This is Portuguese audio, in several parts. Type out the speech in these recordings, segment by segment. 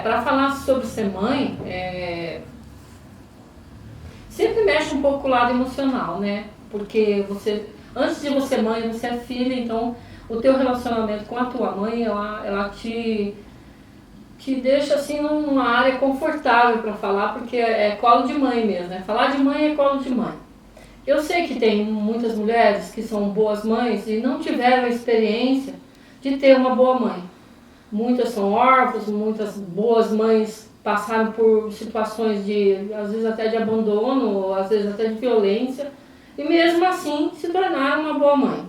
Para falar sobre ser mãe, sempre mexe um pouco com o lado emocional, né? Porque você, antes de você ser mãe, você é filha, então o teu relacionamento com a tua mãe, ela te deixa assim numa área confortável para falar, porque é colo de mãe mesmo, né? Falar de mãe é colo de mãe. Eu sei que tem muitas mulheres que são boas mães e não tiveram a experiência de ter uma boa mãe. Muitas são órfãs, muitas boas mães passaram por situações de, às vezes até de abandono, ou às vezes até de violência, e mesmo assim se tornaram uma boa mãe.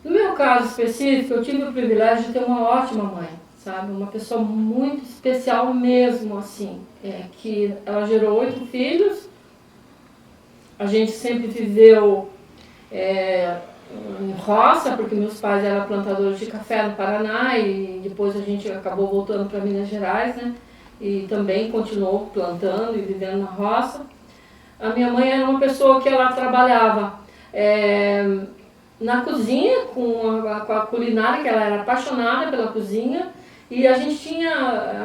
No meu caso específico, eu tive o privilégio de ter uma ótima mãe, sabe? Uma pessoa muito especial mesmo, assim, que ela gerou 8 filhos. A gente sempre viveu em roça, porque meus pais eram plantadores de café no Paraná e depois a gente acabou voltando para Minas Gerais, né? E também continuou plantando e vivendo na roça. A minha mãe era uma pessoa que ela trabalhava na cozinha, com a culinária, que ela era apaixonada pela cozinha. E a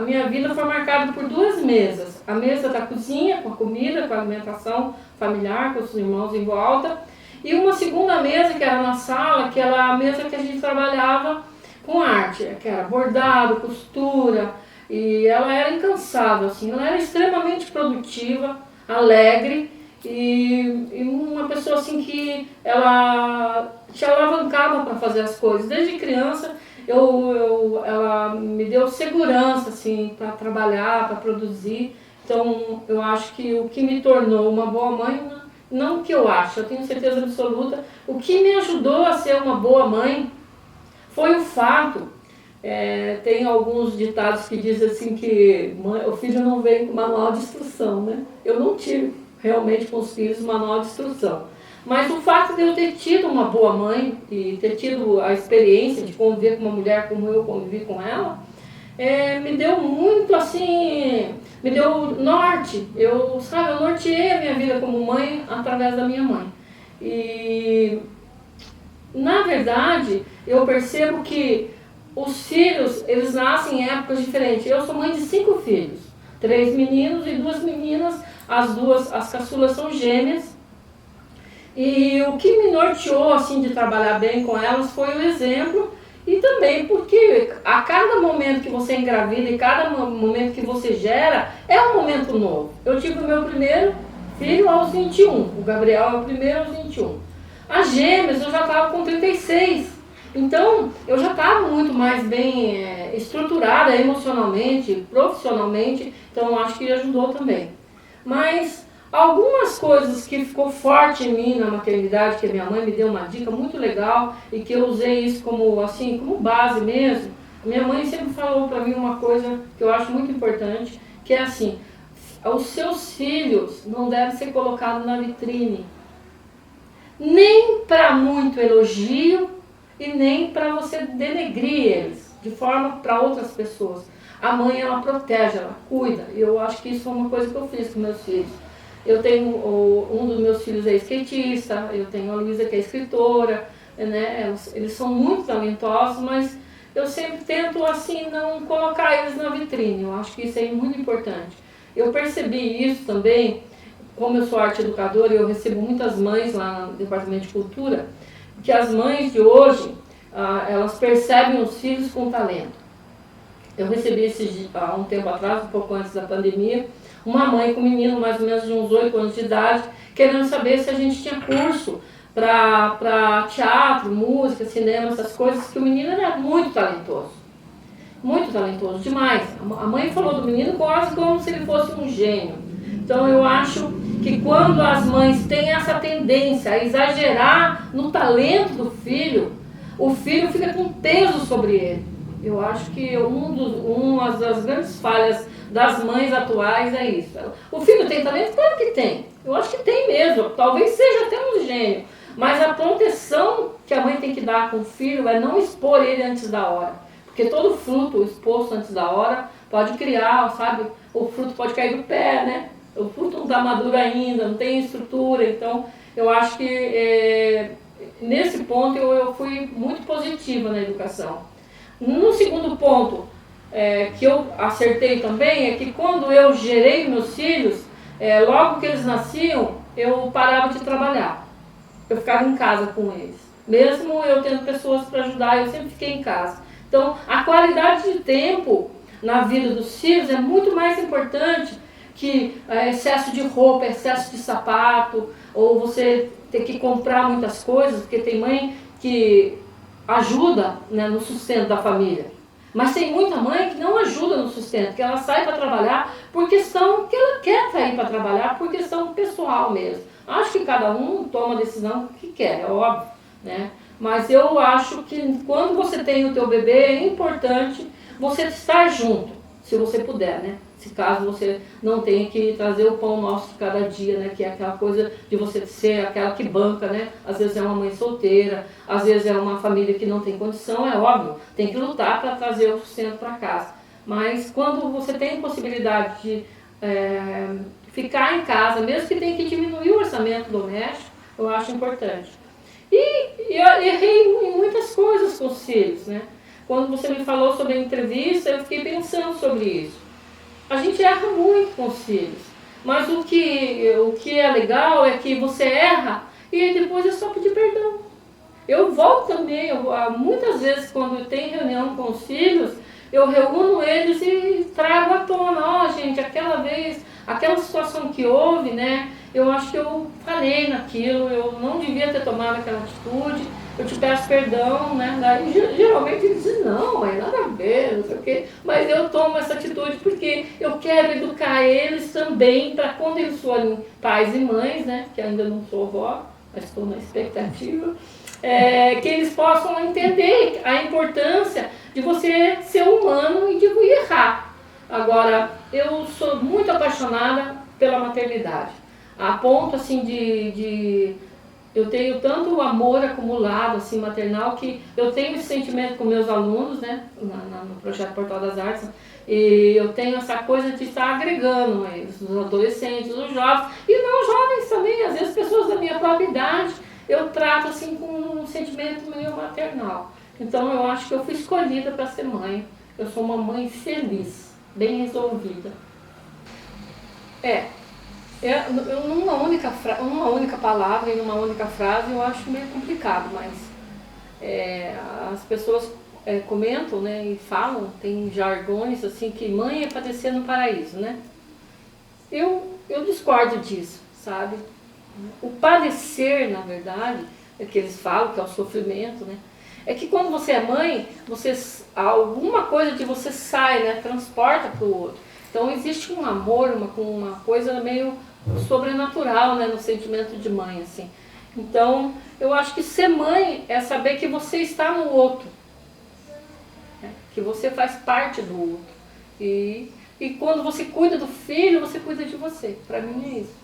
minha vida foi marcada por 2 mesas. A mesa da cozinha, com a comida, com a alimentação familiar, com os irmãos em volta. E uma segunda mesa, que era na sala, que era a mesa que a gente trabalhava com arte, que era bordado, costura. E ela era incansável, assim, ela era extremamente produtiva, alegre e uma pessoa assim que ela te alavancava para fazer as coisas. Desde criança ela me deu segurança assim, para trabalhar, para produzir. Então eu acho que o que me tornou uma boa mãe, não o que eu acho, eu tenho certeza absoluta, o que me ajudou a ser uma boa mãe foi o fato, tem alguns ditados que dizem assim que o filho não vem com manual de instrução, né? Eu não tive realmente com os filhos manual de instrução. Mas o fato de eu ter tido uma boa mãe e ter tido a experiência de conviver com uma mulher como eu convivi com ela, me deu muito assim, me deu norte. Eu norteei a minha vida como mãe através da minha mãe. E na verdade, eu percebo que os filhos, eles nascem em épocas diferentes. Eu sou mãe de 5 filhos, 3 meninos e 2 meninas, as caçulas são gêmeas. E o que me norteou assim de trabalhar bem com elas foi o exemplo e também porque a cada momento que você engravida e cada momento que você gera é um momento novo. Eu tive o meu primeiro filho aos 21, o Gabriel é o primeiro aos 21. As gêmeas eu já estava com 36, então eu já estava muito mais bem estruturada emocionalmente, profissionalmente, então eu acho que ajudou também. Mas algumas coisas que ficou forte em mim na maternidade, que a minha mãe me deu uma dica muito legal e que eu usei isso como base mesmo. Minha mãe sempre falou para mim uma coisa que eu acho muito importante, que é assim, os seus filhos não devem ser colocados na vitrine, nem para muito elogio e nem para você denegrir eles, de forma para outras pessoas. A mãe, ela protege, ela cuida, e eu acho que isso foi uma coisa que eu fiz com meus filhos. Eu tenho, um dos meus filhos é skatista, eu tenho a Luísa que é escritora, né? Eles são muito talentosos, mas eu sempre tento assim não colocar eles na vitrine, eu acho que isso é muito importante. Eu percebi isso também, como eu sou arte educadora e eu recebo muitas mães lá no Departamento de Cultura, que as mães de hoje, elas percebem os filhos com talento. Eu recebi há um tempo atrás, um pouco antes da pandemia, uma mãe com um menino mais ou menos de uns 8 anos de idade, querendo saber se a gente tinha curso para teatro, música, cinema, essas coisas, que o menino era muito talentoso demais. A mãe falou do menino quase como se ele fosse um gênio. Então eu acho que quando as mães têm essa tendência a exagerar no talento do filho, o filho fica com peso sobre ele. Eu acho que uma das grandes falhas das mães atuais é isso. O filho tem talento? Claro que tem. Eu acho que tem mesmo. Talvez seja até um gênio. Mas a proteção que a mãe tem que dar com o filho é não expor ele antes da hora. Porque todo fruto exposto antes da hora pode criar, sabe? O fruto pode cair do pé, né? O fruto não está maduro ainda, não tem estrutura. Então, eu acho que nesse ponto eu fui muito positiva na educação. No segundo ponto, que eu acertei também é que quando eu gerei meus filhos, logo que eles nasciam, eu parava de trabalhar. Eu ficava em casa com eles. Mesmo eu tendo pessoas para ajudar, eu sempre fiquei em casa. Então, a qualidade de tempo na vida dos filhos é muito mais importante que excesso de roupa, excesso de sapato, ou você ter que comprar muitas coisas, porque tem mãe que ajuda, né, no sustento da família. Mas tem muita mãe que não ajuda no sustento, que ela sai para trabalhar por questão que ela quer sair para trabalhar, por questão pessoal mesmo. Acho que cada um toma a decisão que quer, é óbvio, né? Mas eu acho que quando você tem o teu bebê, é importante você estar junto, se você puder, né? Se caso você não tenha que trazer o pão nosso de cada dia, né? Que é aquela coisa de você ser aquela que banca, né? Às vezes é uma mãe solteira, às vezes é uma família que não tem condição, é óbvio, tem que lutar para trazer o sustento para casa. Mas quando você tem possibilidade de ficar em casa, mesmo que tenha que diminuir o orçamento doméstico, eu acho importante. E eu errei em muitas coisas com os filhos, né? Quando você me falou sobre a entrevista, eu fiquei pensando sobre isso. A gente erra muito com os filhos, mas o que é legal é que você erra e depois é só pedir perdão. Eu volto também, muitas vezes quando tem reunião com os filhos, eu reúno eles e trago à tona, ó gente, aquela vez, aquela situação que houve, né? Eu acho que eu falei naquilo, eu não devia ter tomado aquela atitude, eu te peço perdão, né? Daí, geralmente eles dizem, não, mãe, nada a ver, não sei o quê. Mas eu tomo essa atitude porque eu quero educar eles também, para quando eles forem pais e mães, né? Que ainda não sou avó, mas estou na expectativa, que eles possam entender a importância de você ser humano e de errar. Agora, eu sou muito apaixonada pela maternidade, a ponto assim eu tenho tanto amor acumulado assim maternal que eu tenho esse sentimento com meus alunos, né, no projeto Portal das Artes, e eu tenho essa coisa de estar agregando eles, os adolescentes, os jovens, e não jovens também, às vezes pessoas da minha própria idade, eu trato assim com um sentimento meio maternal. Então eu acho que eu fui escolhida para ser mãe. Eu sou uma mãe feliz, bem resolvida. Numa única palavra e numa única frase eu acho meio complicado, mas as pessoas comentam, né, e falam, tem jargões assim que mãe é para descer no paraíso, né? Eu discordo disso, sabe? O padecer, na verdade, é que eles falam, que é o sofrimento, né? É que quando você é mãe, alguma coisa de você sai, né? Transporta para o outro. Então existe um amor, uma coisa meio sobrenatural, né? No sentimento de mãe, assim. Então eu acho que ser mãe é saber que você está no outro, né? Que você faz parte do outro. E quando você cuida do filho, você cuida de você. Para mim é isso.